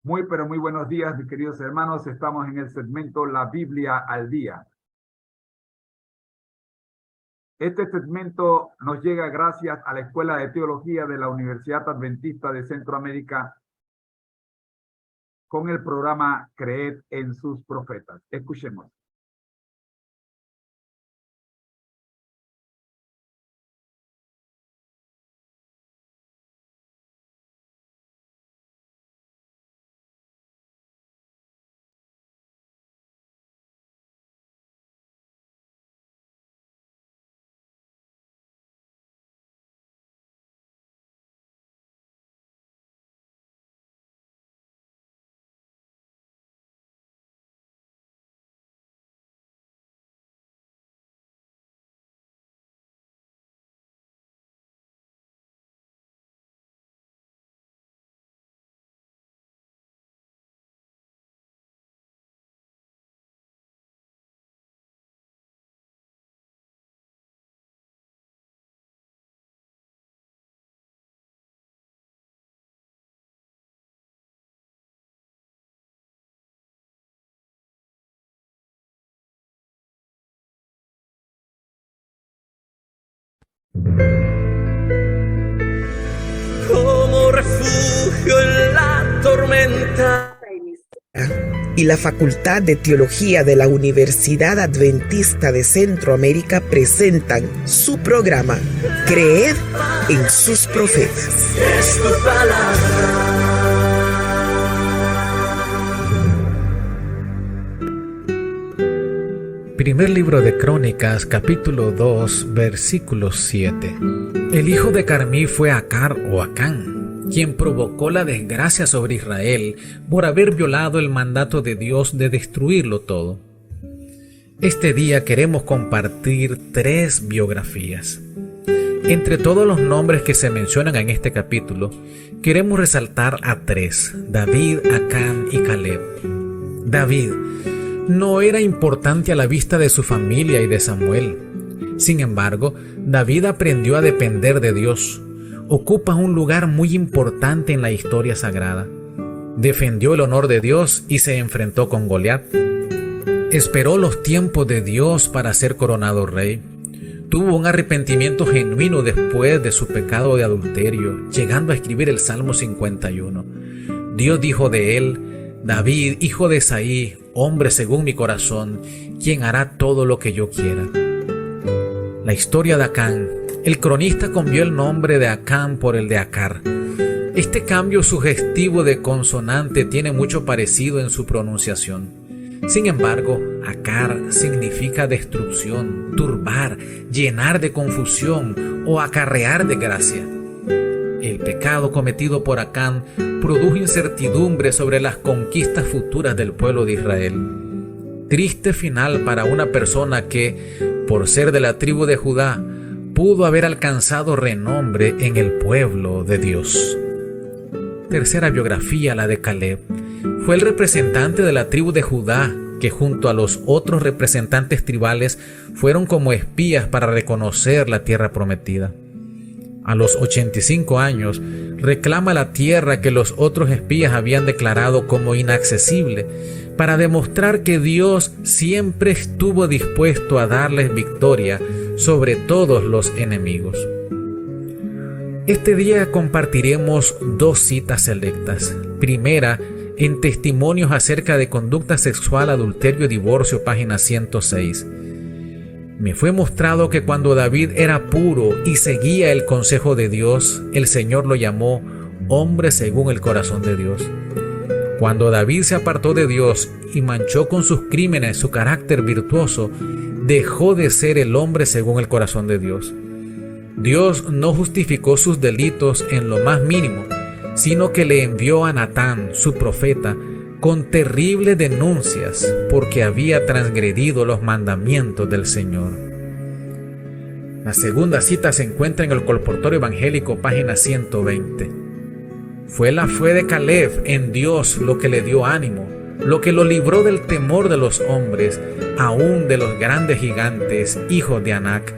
Muy, pero muy buenos días, mis queridos hermanos. Estamos en el segmento La Biblia al Día. Este segmento nos llega gracias a la Escuela de Teología de la Universidad Adventista de Centroamérica con el programa Creed en sus profetas. Escuchemos. Como refugio en la tormenta. Y la Facultad de Teología de la Universidad Adventista de Centroamérica presentan su programa Creed en sus profetas. Es tu palabra. Primer libro de Crónicas, capítulo 2, versículo 7. El hijo de Carmí fue Acar o Acán, quien provocó la desgracia sobre Israel por haber violado el mandato de Dios de destruirlo todo. Este día queremos compartir 3 biografías. Entre todos los nombres que se mencionan en este capítulo, queremos resaltar a 3, David, Acán y Caleb. David no era importante a la vista de su familia y de Samuel. Sin embargo, David aprendió a depender de Dios. Ocupa un lugar muy importante en la historia sagrada. Defendió el honor de Dios y se enfrentó con Goliat. Esperó los tiempos de Dios para ser coronado rey. Tuvo un arrepentimiento genuino después de su pecado de adulterio, llegando a escribir el Salmo 51. Dios dijo de él: David, hijo de Isaí, hombre según mi corazón, quien hará todo lo que yo quiera. La historia de Acán. El cronista cambió el nombre de Acán por el de Acar. Este cambio sugestivo de consonante tiene mucho parecido en su pronunciación. Sin embargo, Acar significa destrucción, turbar, llenar de confusión o acarrear desgracia. El pecado cometido por Acán produjo incertidumbre sobre las conquistas futuras del pueblo de Israel. Triste final para una persona que, por ser de la tribu de Judá, pudo haber alcanzado renombre en el pueblo de Dios. Tercera biografía, la de Caleb. Fue el representante de la tribu de Judá que junto a los otros representantes tribales fueron como espías para reconocer la tierra prometida. A los 85 años, reclama la tierra que los otros espías habían declarado como inaccesible, para demostrar que Dios siempre estuvo dispuesto a darles victoria sobre todos los enemigos. Este día compartiremos 2 citas selectas. Primera, en Testimonios acerca de conducta sexual, adulterio y divorcio, página 106. Me fue mostrado que cuando David era puro y seguía el consejo de Dios, el Señor lo llamó hombre según el corazón de Dios. Cuando David se apartó de Dios y manchó con sus crímenes su carácter virtuoso, dejó de ser el hombre según el corazón de Dios. Dios no justificó sus delitos en lo más mínimo, sino que le envió a Natán, su profeta, con terribles denuncias porque había transgredido los mandamientos del Señor. La segunda cita se encuentra en el Colportorio Evangélico, página 120. Fue la fe de Caleb en Dios lo que le dio ánimo, lo que lo libró del temor de los hombres, aún de los grandes gigantes, hijos de Anac,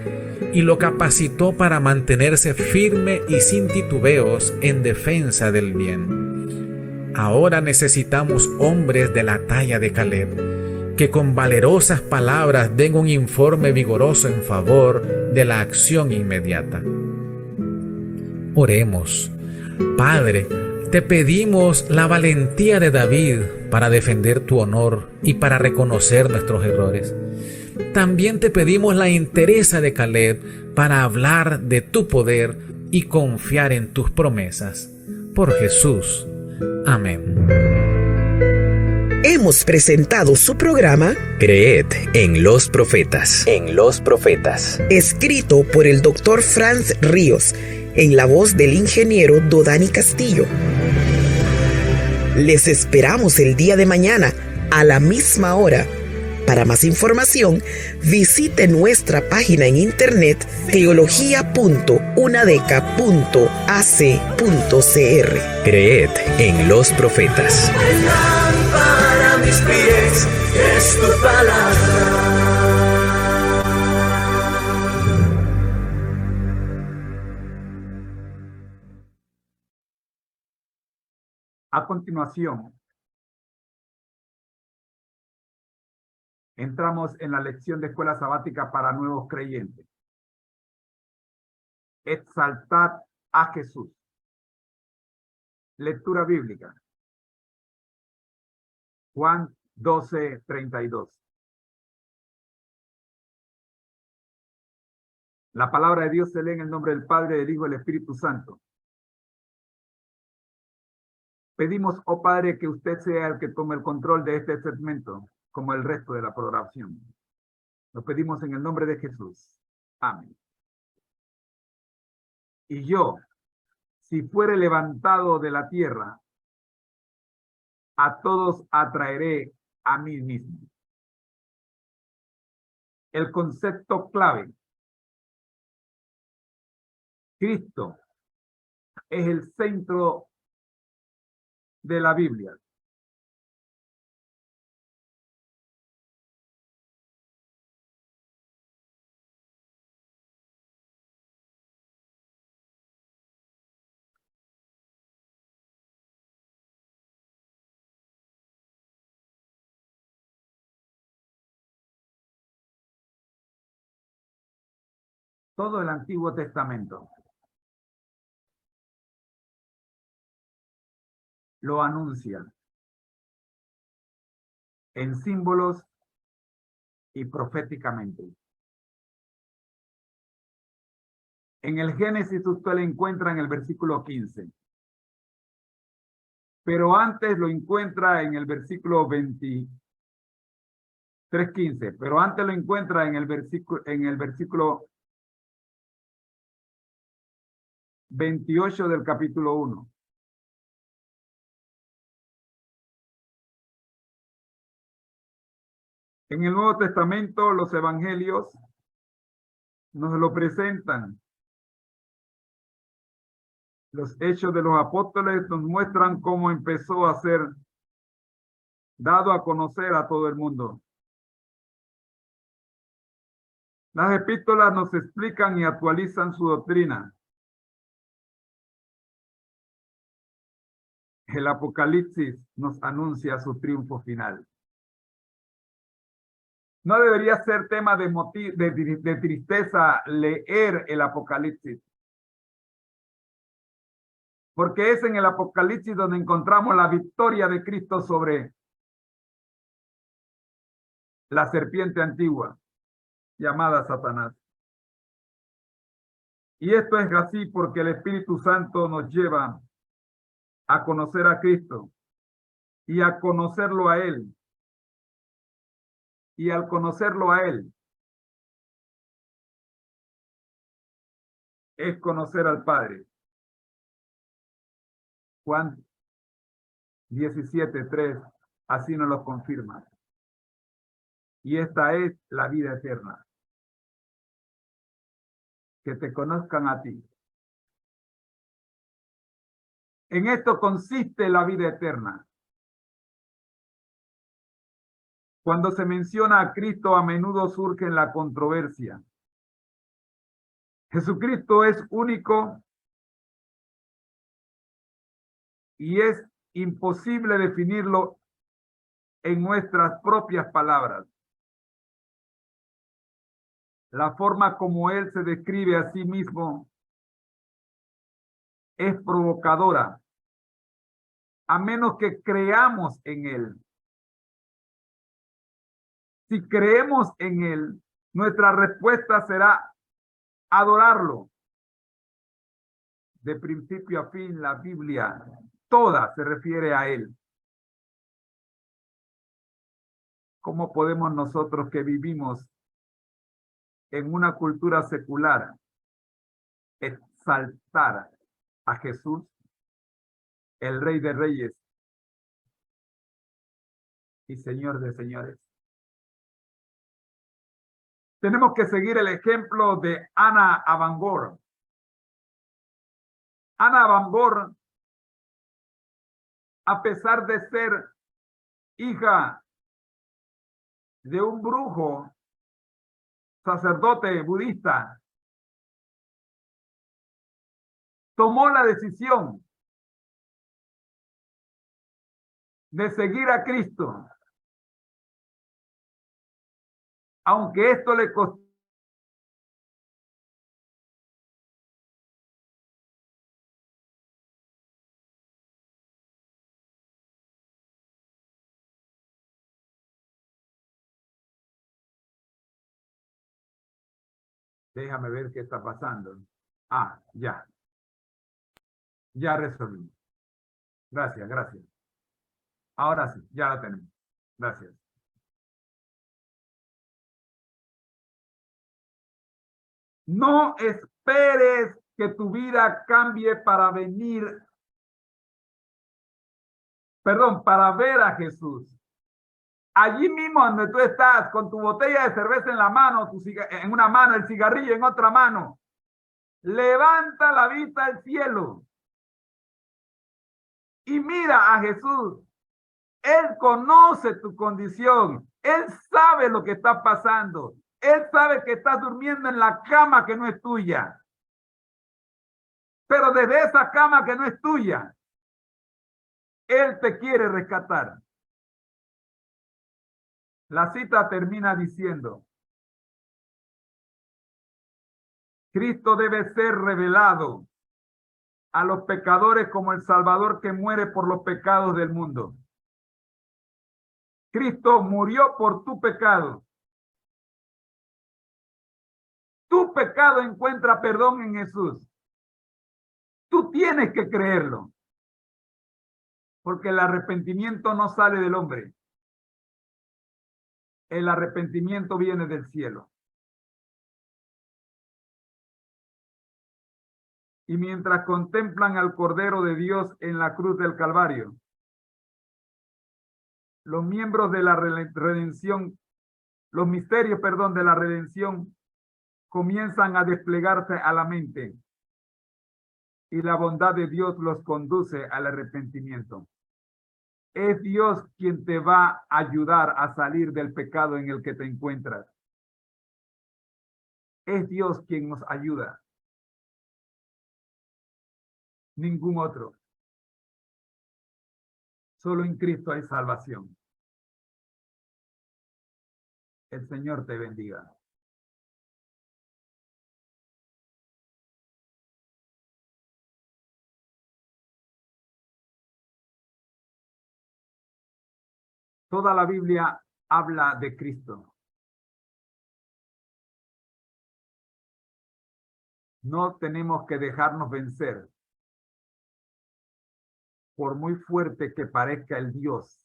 y lo capacitó para mantenerse firme y sin titubeos en defensa del bien. Ahora necesitamos hombres de la talla de Caleb, que con valerosas palabras den un informe vigoroso en favor de la acción inmediata. Oremos. Padre, te pedimos la valentía de David para defender tu honor y para reconocer nuestros errores. También te pedimos la entereza de Caleb para hablar de tu poder y confiar en tus promesas. Por Jesús. Amén. Hemos presentado su programa Creed en los profetas. Escrito por el Dr. Franz Ríos, en la voz del ingeniero Dodani Castillo. Les esperamos el día de mañana a la misma hora. Para más información, visite nuestra página en internet teología.unadeca.ac.cr. Creed en los profetas. Lámpara a mis pies es tu palabra. A continuación, entramos en la lección de escuela sabática para nuevos creyentes. Exaltad a Jesús. Lectura bíblica. Juan 12:32. La palabra de Dios se lee en el nombre del Padre, del Hijo y del Espíritu Santo. Pedimos, oh Padre, que usted sea el que tome el control de este segmento, como el resto de la programación. Lo pedimos en el nombre de Jesús. Amén. Y yo, si fuere levantado de la tierra, a todos atraeré a mí mismo. El concepto clave. Cristo es el centro de la Biblia. Todo el Antiguo Testamento lo anuncia en símbolos y proféticamente. En el Génesis usted lo encuentra en el versículo 15. Pero antes lo encuentra en el versículo 23:15. Pero antes lo encuentra en el versículo 28 del capítulo 1. En el Nuevo Testamento, los evangelios nos lo presentan. Los hechos de los apóstoles nos muestran cómo empezó a ser dado a conocer a todo el mundo. Las epístolas nos explican y actualizan su doctrina. El Apocalipsis nos anuncia su triunfo final. No debería ser tema de tristeza leer el Apocalipsis, porque es en el Apocalipsis donde encontramos la victoria de Cristo sobre la serpiente antigua llamada Satanás. Y esto es así porque el Espíritu Santo nos lleva a conocer a Cristo y a conocerlo a Él. Y al conocerlo a Él, es conocer al Padre. Juan 17:3, así nos lo confirma. Y esta es la vida eterna. Que te conozcan a ti. En esto consiste la vida eterna. Cuando se menciona a Cristo, a menudo surge la controversia. Jesucristo es único y es imposible definirlo en nuestras propias palabras. La forma como él se describe a sí mismo es provocadora, a menos que creamos en él. Si creemos en él, nuestra respuesta será adorarlo. De principio a fin, la Biblia toda se refiere a él. ¿Cómo podemos nosotros que vivimos en una cultura secular exaltar a Jesús, el Rey de Reyes y Señor de Señores? Tenemos que seguir el ejemplo de Ana Avangur. Ana Avangur, a pesar de ser hija de un brujo, sacerdote budista, tomó la decisión de seguir a Cristo, aunque esto le costó. Déjame ver qué está pasando. Ah, ya. Ya resolví. Gracias, gracias. Ahora sí, ya la tenemos. Gracias. No esperes que tu vida cambie para para ver a Jesús. Allí mismo donde tú estás, con tu botella de cerveza en la mano, en una mano, el cigarrillo en otra mano, levanta la vista al cielo y mira a Jesús. Él conoce tu condición. Él sabe lo que está pasando. Él sabe que estás durmiendo en la cama que no es tuya. Pero desde esa cama que no es tuya, Él te quiere rescatar. La cita termina diciendo: Cristo debe ser revelado a los pecadores como el Salvador que muere por los pecados del mundo. Cristo murió por tu pecado. Tu pecado encuentra perdón en Jesús. Tú tienes que creerlo, porque el arrepentimiento no sale del hombre. El arrepentimiento viene del cielo. Y mientras contemplan al Cordero de Dios en la cruz del Calvario, los miembros de la redención, los misterios, de la redención comienzan a desplegarse a la mente, y la bondad de Dios los conduce al arrepentimiento. Es Dios quien te va a ayudar a salir del pecado en el que te encuentras. Es Dios quien nos ayuda. Ningún otro. Solo en Cristo hay salvación. El Señor te bendiga. Toda la Biblia habla de Cristo. No tenemos que dejarnos vencer, por muy fuerte que parezca el Dios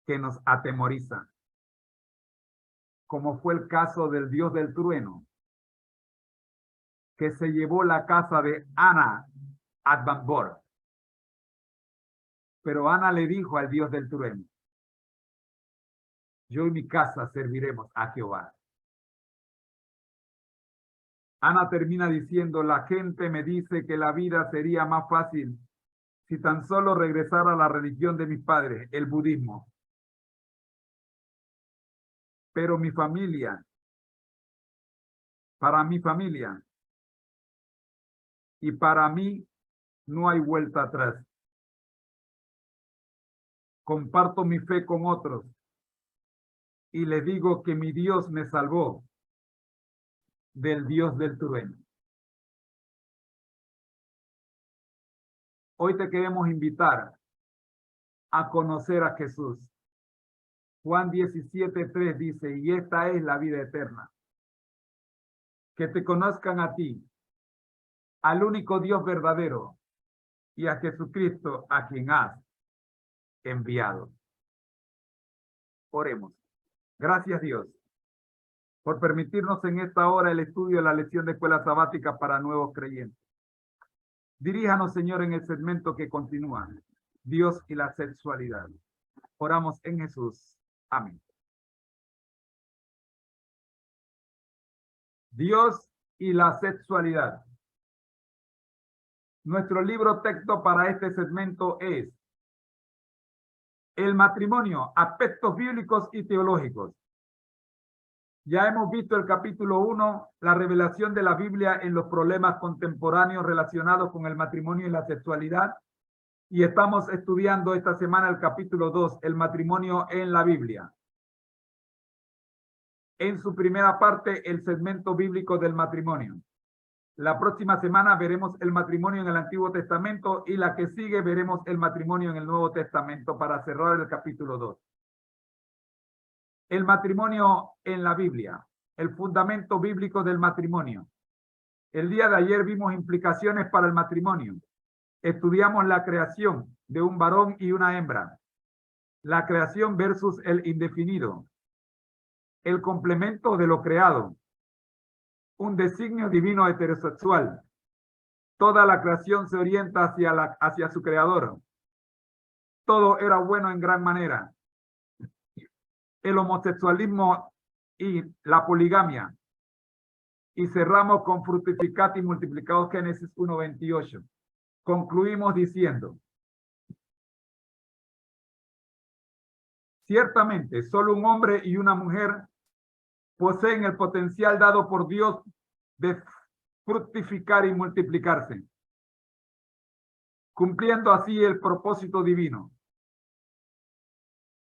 que nos atemoriza, como fue el caso del Dios del trueno, que se llevó la casa de Ana Avangur. Pero Ana le dijo al Dios del trueno: yo y mi casa serviremos a Jehová. Ana termina diciendo: la gente me dice que la vida sería más fácil si tan solo regresara a la religión de mis padres, el budismo. Pero mi familia, para mi familia y para mí, no hay vuelta atrás. Comparto mi fe con otros y les digo que mi Dios me salvó del Dios del trueno. Hoy te queremos invitar a conocer a Jesús. Juan 17:3 dice, y esta es la vida eterna, que te conozcan a ti, al único Dios verdadero, y a Jesucristo a quien has enviado. Oremos. Gracias, Dios, por permitirnos en esta hora el estudio de la lección de escuela sabática para nuevos creyentes. Diríjanos, Señor, en el segmento que continúa, Dios y la sexualidad. Oramos en Jesús. Amén. Dios y la sexualidad. Nuestro libro texto para este segmento es el matrimonio, aspectos bíblicos y teológicos. Ya hemos visto el capítulo 1, la revelación de la Biblia en los problemas contemporáneos relacionados con el matrimonio y la sexualidad. Y estamos estudiando esta semana el capítulo 2, el matrimonio en la Biblia. En su primera parte, el segmento bíblico del matrimonio. La próxima semana veremos el matrimonio en el Antiguo Testamento y la que sigue veremos el matrimonio en el Nuevo Testamento para cerrar el capítulo 2. El matrimonio en la Biblia, el fundamento bíblico del matrimonio. El día de ayer vimos implicaciones para el matrimonio. Estudiamos la creación de un varón y una hembra. La creación versus el indefinido. El complemento de lo creado. Un designio divino heterosexual. Toda la creación se orienta hacia su creador. Todo era bueno en gran manera. El homosexualismo y la poligamia. Y cerramos con fructificad y multiplicados Génesis 1:28. Concluimos diciendo, ciertamente solo un hombre y una mujer poseen el potencial dado por Dios de fructificar y multiplicarse, cumpliendo así el propósito divino.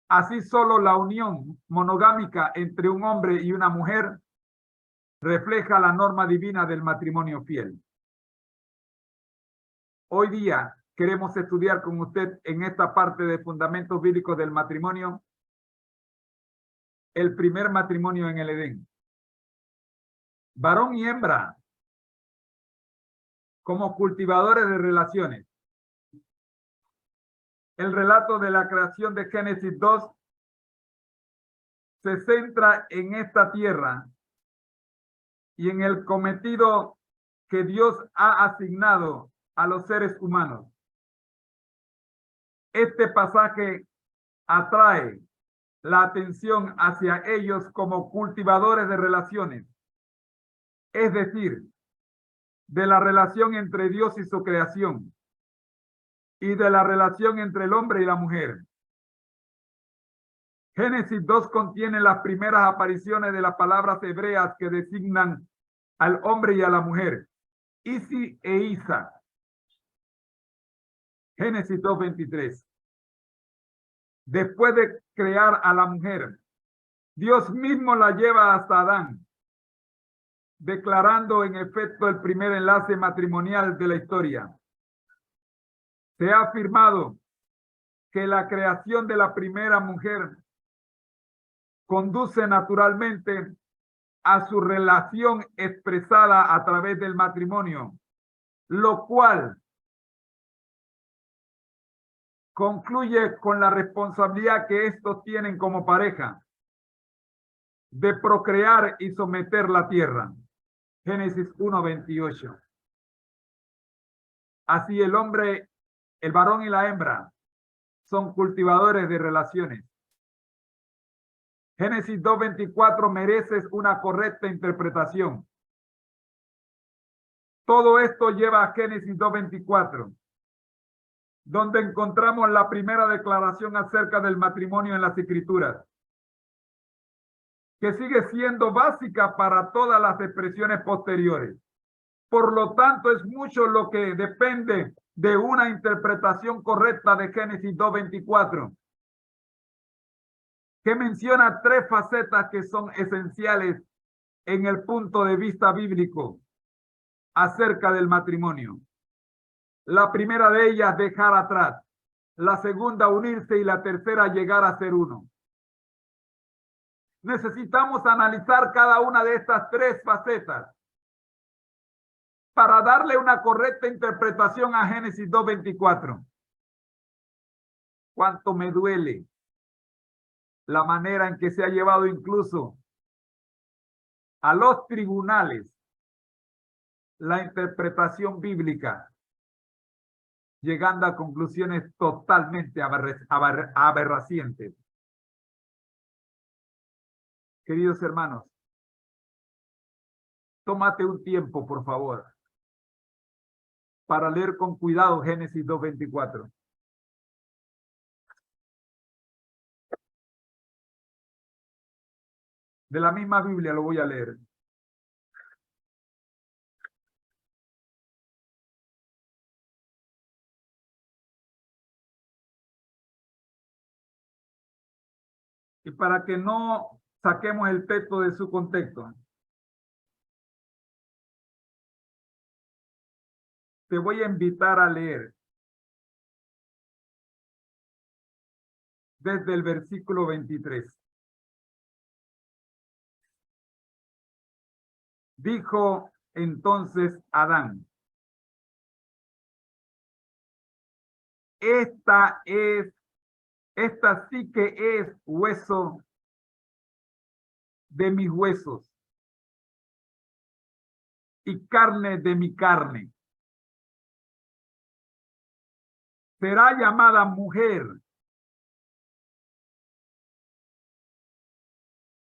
Así solo la unión monogámica entre un hombre y una mujer refleja la norma divina del matrimonio fiel. Hoy día queremos estudiar con usted en esta parte de fundamentos bíblicos del matrimonio, el primer matrimonio en el Edén. Varón y hembra como cultivadores de relaciones. El relato de la creación de Génesis 2 se centra en esta tierra y en el cometido que Dios ha asignado a los seres humanos. Este pasaje atrae la atención hacia ellos como cultivadores de relaciones, es decir, de la relación entre Dios y su creación, y de la relación entre el hombre y la mujer. Génesis 2 contiene las primeras apariciones de las palabras hebreas que designan al hombre y a la mujer, Isi e Isa. Génesis 2:23. Después de crear a la mujer, Dios mismo la lleva hasta Adán, declarando en efecto el primer enlace matrimonial de la historia. Se ha afirmado que la creación de la primera mujer conduce naturalmente a su relación expresada a través del matrimonio, lo cual concluye con la responsabilidad que estos tienen como pareja de procrear y someter la tierra. Génesis 1:28. Así el hombre, el varón y la hembra son cultivadores de relaciones. Génesis 2:24 merece una correcta interpretación. Todo esto lleva a Génesis 2:24, donde encontramos la primera declaración acerca del matrimonio en las Escrituras, que sigue siendo básica para todas las expresiones posteriores. Por lo tanto, es mucho lo que depende de una interpretación correcta de Génesis 2:24, que menciona tres facetas que son esenciales en el punto de vista bíblico acerca del matrimonio. La primera de ellas, dejar atrás. La segunda, unirse, y la tercera, llegar a ser uno. Necesitamos analizar cada una de estas tres facetas para darle una correcta interpretación a Génesis 2:24. Cuánto me duele la manera en que se ha llevado incluso a los tribunales la interpretación bíblica, llegando a conclusiones totalmente aberracientes. Queridos hermanos, tómate un tiempo, por favor, para leer con cuidado Génesis 2:24. De la misma Biblia lo voy a leer. Y para que no saquemos el texto de su contexto, te voy a invitar a leer desde el versículo 23. Dijo entonces Adán: esta sí que es hueso de mis huesos y carne de mi carne. Será llamada mujer,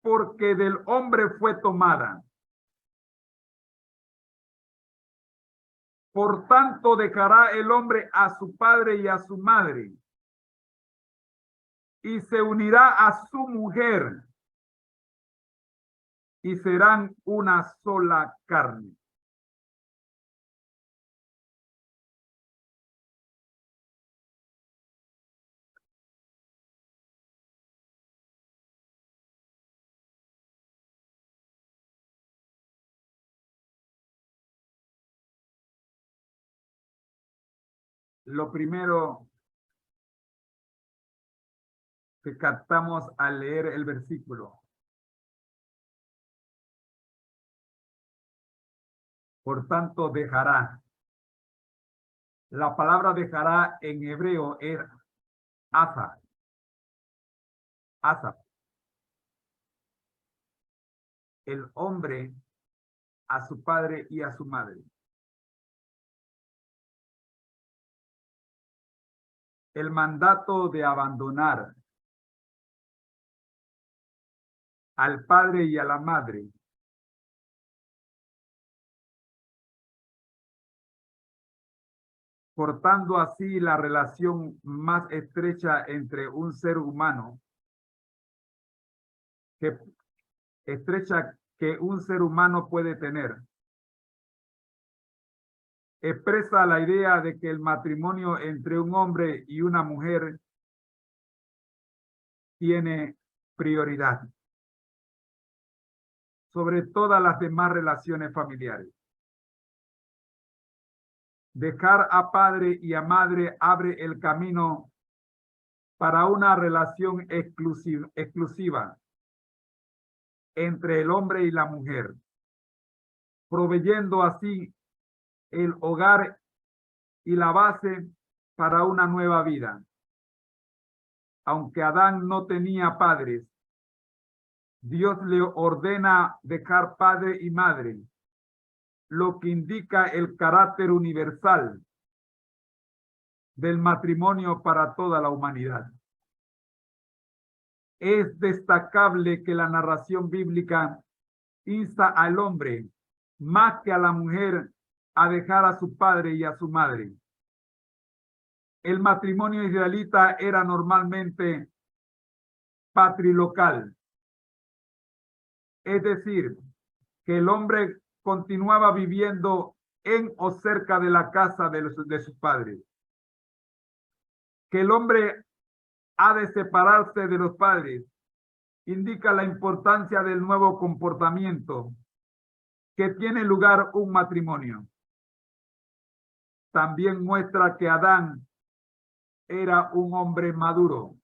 porque del hombre fue tomada. Por tanto, dejará el hombre a su padre y a su madre, y se unirá a su mujer, y serán una sola carne. Lo primero que captamos al leer el versículo: por tanto dejará. La palabra dejará en hebreo es asa. Asa. El hombre a su padre y a su madre. El mandato de abandonar al padre y a la madre cortando así la relación más estrecha entre un ser humano, que un ser humano puede tener. Expresa la idea de que el matrimonio entre un hombre y una mujer tiene prioridad sobre todas las demás relaciones familiares. Dejar a padre y a madre abre el camino para una relación exclusiva entre el hombre y la mujer, proveyendo así el hogar y la base para una nueva vida. Aunque Adán no tenía padres, Dios le ordena dejar padre y madre, lo que indica el carácter universal del matrimonio para toda la humanidad. Es destacable que la narración bíblica insta al hombre más que a la mujer a dejar a su padre y a su madre. El matrimonio israelita era normalmente patrilocal, es decir, que el hombre continuaba viviendo en o cerca de la casa de sus padres. Que el hombre ha de separarse de los padres indica la importancia del nuevo comportamiento que tiene lugar un matrimonio. También muestra que Adán era un hombre maduro,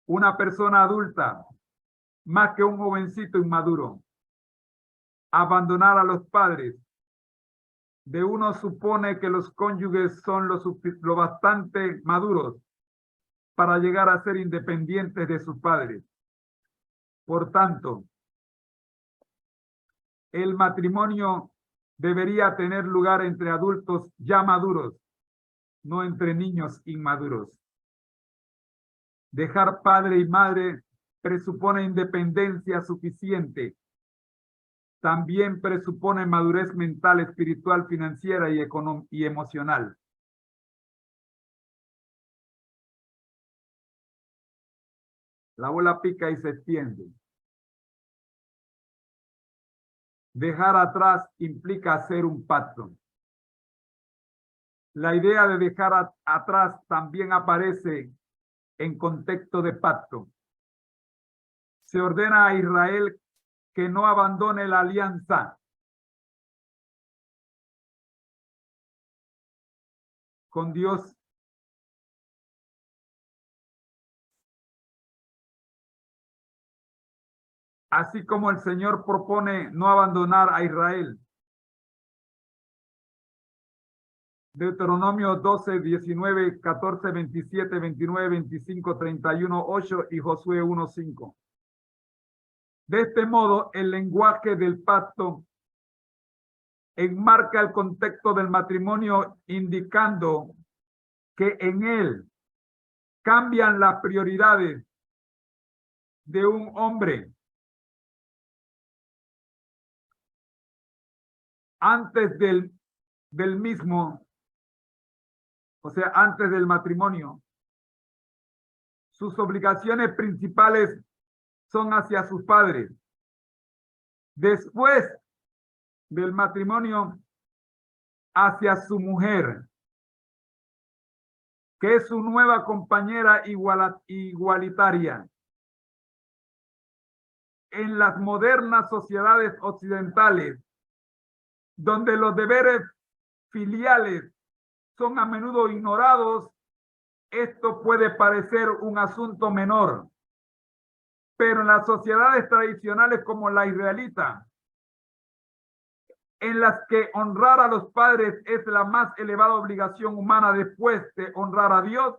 una persona adulta, más que un jovencito inmaduro. Abandonar a los padres de uno supone que los cónyuges son lo bastante maduros para llegar a ser independientes de sus padres. Por tanto, el matrimonio debería tener lugar entre adultos ya maduros, no entre niños inmaduros. Dejar padre y madre presupone independencia suficiente. También presupone madurez mental, espiritual, financiera y emocional. La bola pica y se extiende. Dejar atrás implica hacer un pacto. La idea de dejar atrás también aparece en contexto de pacto. Se ordena a Israel que no abandone la alianza con Dios. Así como el Señor propone no abandonar a Israel. Deuteronomio 12, 19, 14, 27, 29, 25, 31, 8 y Josué 1, 5. De este modo, el lenguaje del pacto enmarca el contexto del matrimonio, indicando que en él cambian las prioridades de un hombre. Antes del mismo, o sea, antes del matrimonio, sus obligaciones principales son hacia sus padres. Después del matrimonio, hacia su mujer, que es su nueva compañera igualitaria. En las modernas sociedades occidentales, donde los deberes filiales son a menudo ignorados, esto puede parecer un asunto menor. Pero en las sociedades tradicionales como la israelita, en las que honrar a los padres es la más elevada obligación humana después de honrar a Dios,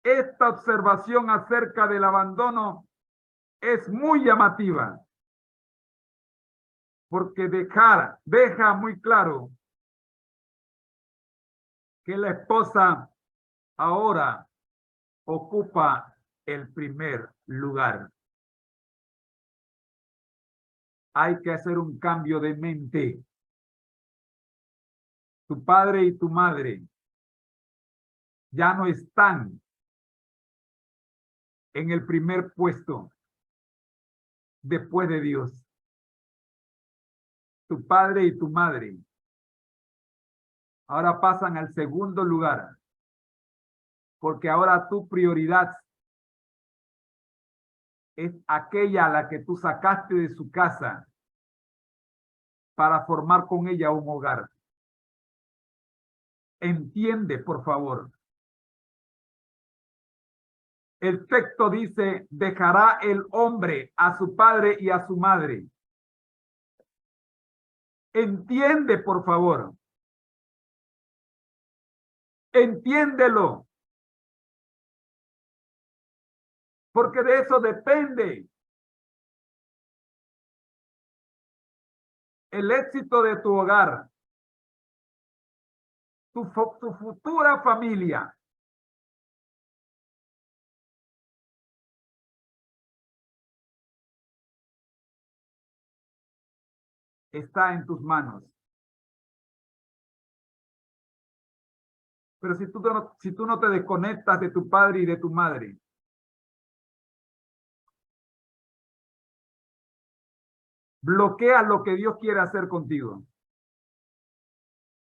esta observación acerca del abandono es muy llamativa, porque deja muy claro que la esposa ahora ocupa el primer lugar. Hay que hacer un cambio de mente. Tu padre y tu madre ya no están en el primer puesto después de Dios. Tu padre y tu madre ahora pasan al segundo lugar, porque ahora tu prioridad es aquella a la que tú sacaste de su casa para formar con ella un hogar. Entiende, por favor. El texto dice, dejará el hombre a su padre y a su madre. Entiende, por favor. Entiéndelo. Porque de eso depende el éxito de tu hogar, tu futura familia. Está en tus manos. Pero si tú no te desconectas de tu padre y de tu madre, bloquea lo que Dios quiere hacer contigo.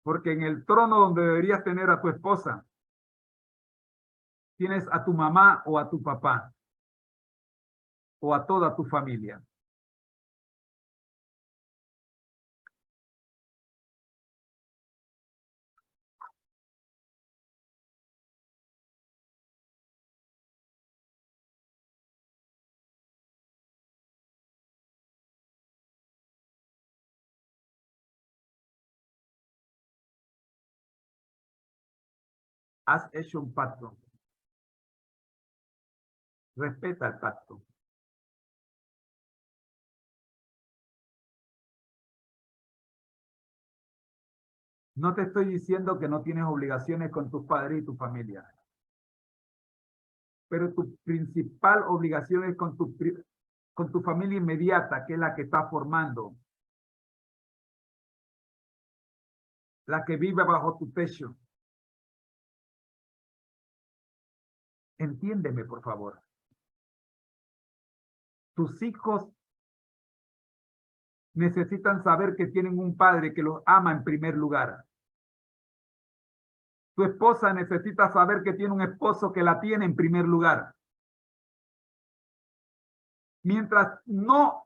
Porque en el trono donde deberías tener a tu esposa, tienes a tu mamá o a tu papá o a toda tu familia. Has hecho un pacto. Respeta el pacto. No te estoy diciendo que no tienes obligaciones con tus padres y tu familia. Pero tu principal obligación es con tu familia inmediata, que es la que está formando. La que vive bajo tu techo. Entiéndeme, por favor. Tus hijos necesitan saber que tienen un padre que los ama en primer lugar. Tu esposa necesita saber que tiene un esposo que la tiene en primer lugar. Mientras no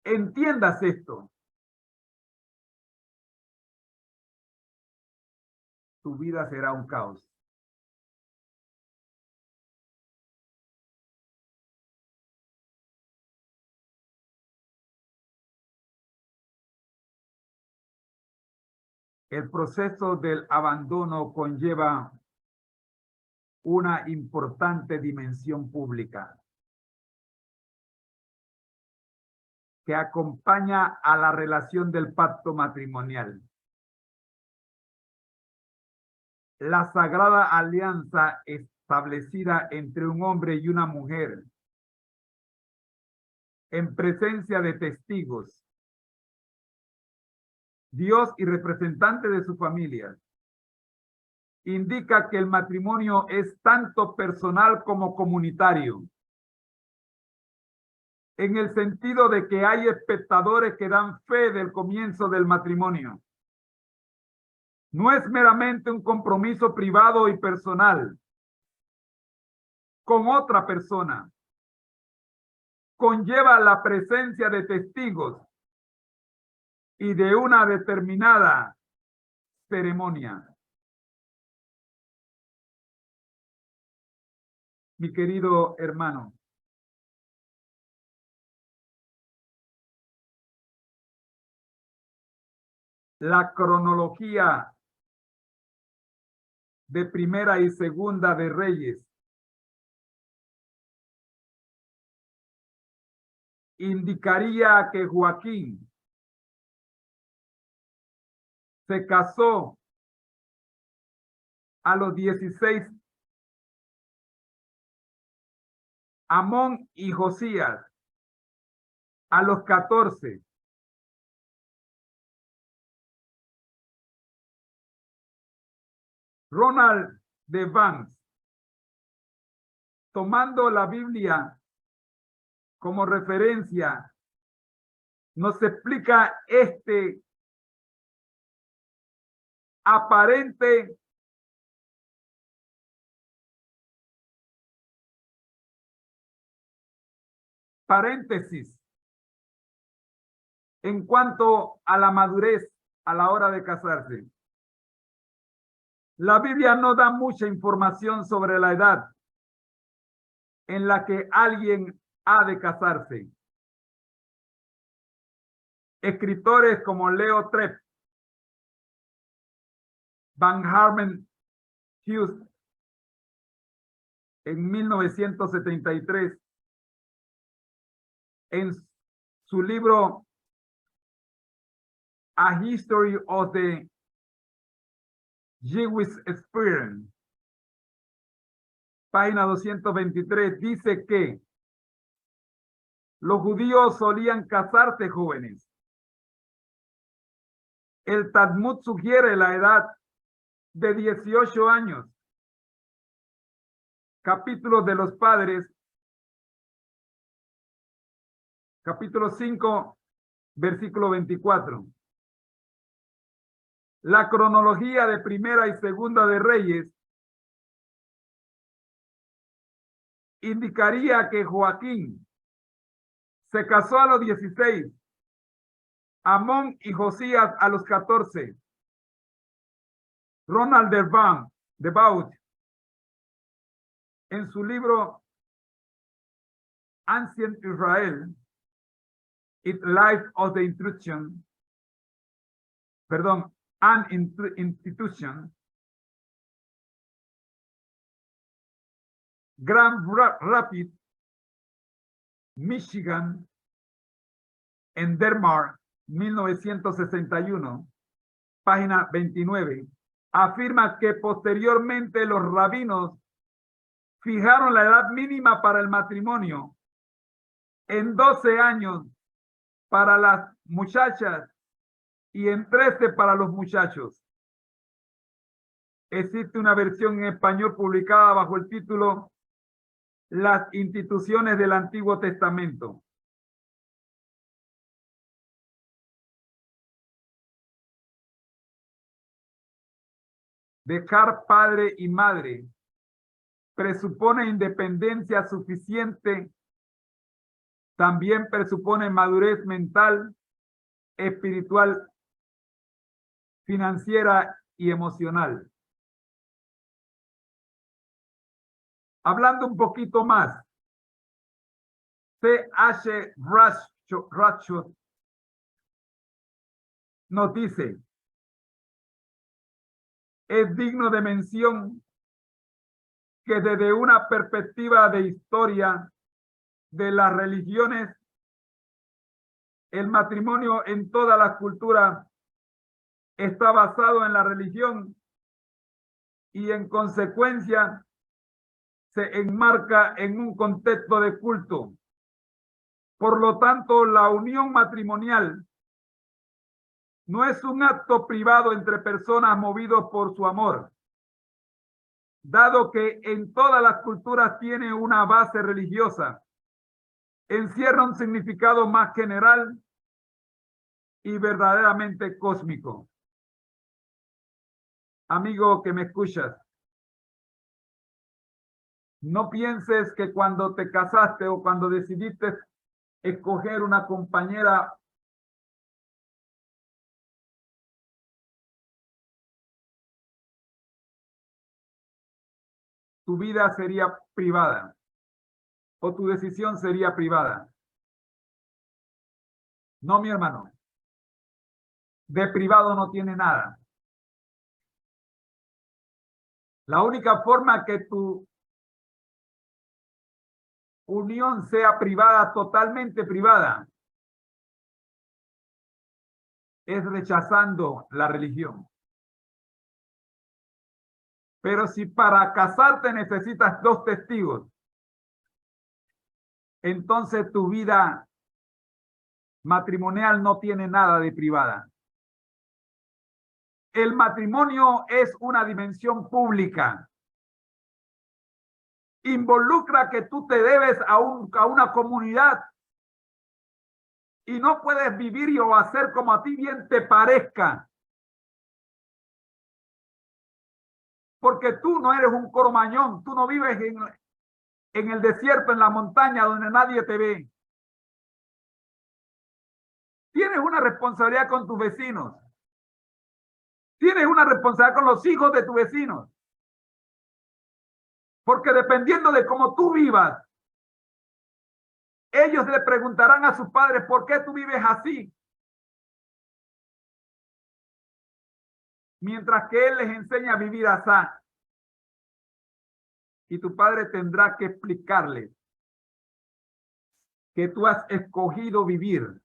entiendas esto, tu vida será un caos. El proceso del abandono conlleva una importante dimensión pública que acompaña a la relación del pacto matrimonial. La sagrada alianza establecida entre un hombre y una mujer en presencia de testigos, Dios y representantes de su familia, indica que el matrimonio es tanto personal como comunitario, en el sentido de que hay espectadores que dan fe del comienzo del matrimonio. No es meramente un compromiso privado y personal con otra persona. Conlleva la presencia de testigos y de una determinada ceremonia. Mi querido hermano, la cronología de Primera y Segunda de Reyes indicaría que Joaquín se casó a los 16, Amón y Josías a los 14. Ronald de Vance, tomando la Biblia como referencia, nos explica este aparente paréntesis en cuanto a la madurez a la hora de casarse. La Biblia no da mucha información sobre la edad en la que alguien ha de casarse. Escritores como Leo Trepp, Van Harmon Hughes, en 1973, en su libro A History of the Jewish Experience, página 223, dice que los judíos solían casarse jóvenes. El Talmud sugiere la edad de 18 años. Capítulo de los Padres, capítulo 5, versículo 24. La cronología de Primera y Segunda de Reyes indicaría que Joaquín se casó a los 16, Amón y Josías a los 14. Ronald Debaut, en su libro Ancient Israel, It Life of the an Institution, Grand Rapids, Michigan, en Denmark, 1961, página 29, afirma que posteriormente los rabinos fijaron la edad mínima para el matrimonio en 12 años para las muchachas y en 13 para los muchachos. Existe una versión en español publicada bajo el título Las instituciones del Antiguo Testamento. Dejar padre y madre presupone independencia suficiente, también presupone madurez mental, espiritual, financiera y emocional. Hablando un poquito más, C.H. Ratchot nos dice: es digno de mención que desde una perspectiva de historia de las religiones, el matrimonio en todas las culturas está basado en la religión y en consecuencia se enmarca en un contexto de culto. Por lo tanto, la unión matrimonial no es un acto privado entre personas movidos por su amor, dado que en todas las culturas tiene una base religiosa, encierra un significado más general y verdaderamente cósmico. Amigo que me escuchas, no pienses que cuando te casaste o cuando decidiste escoger una compañera, tu vida sería privada o tu decisión sería privada. No, mi hermano. De privado no tiene nada. La única forma que tu unión sea privada, totalmente privada, es rechazando la religión. Pero si para casarte necesitas 2 testigos, entonces tu vida matrimonial no tiene nada de privada. El matrimonio es una dimensión pública. Involucra que tú te debes a una comunidad y no puedes vivir o hacer como a ti bien te parezca. Porque tú no eres un cromañón, tú no vives en el desierto, en la montaña donde nadie te ve. Tienes una responsabilidad con tus vecinos. Tienes una responsabilidad con los hijos de tus vecinos. Porque dependiendo de cómo tú vivas, ellos le preguntarán a sus padres, ¿por qué tú vives así? Mientras que él les enseña a vivir así. Y tu padre tendrá que explicarles que tú has escogido vivir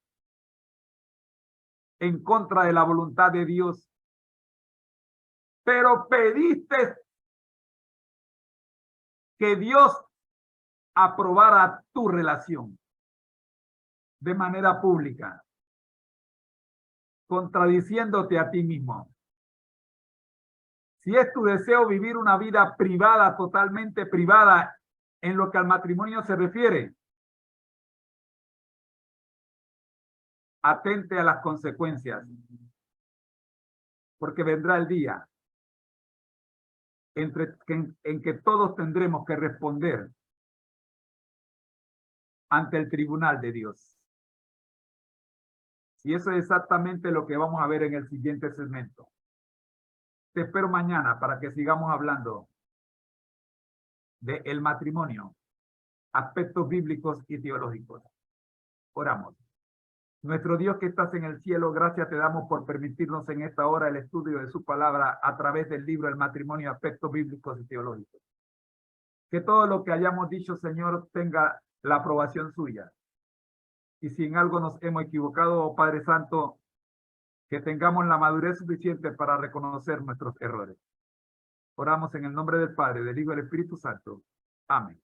en contra de la voluntad de Dios. Pero pediste que Dios aprobara tu relación de manera pública, contradiciéndote a ti mismo. Si es tu deseo vivir una vida privada, totalmente privada, en lo que al matrimonio se refiere, atente a las consecuencias. porque vendrá el día en que todos tendremos que responder ante el tribunal de Dios. Y eso es exactamente lo que vamos a ver en el siguiente segmento. Te espero mañana para que sigamos hablando del matrimonio, aspectos bíblicos y teológicos. Oramos. Nuestro Dios que estás en el cielo, gracias te damos por permitirnos en esta hora el estudio de su palabra a través del libro El matrimonio, aspectos bíblicos y teológicos. Que todo lo que hayamos dicho, Señor, tenga la aprobación suya. Y si en algo nos hemos equivocado, oh Padre Santo, que tengamos la madurez suficiente para reconocer nuestros errores. Oramos en el nombre del Padre, del Hijo y del Espíritu Santo. Amén.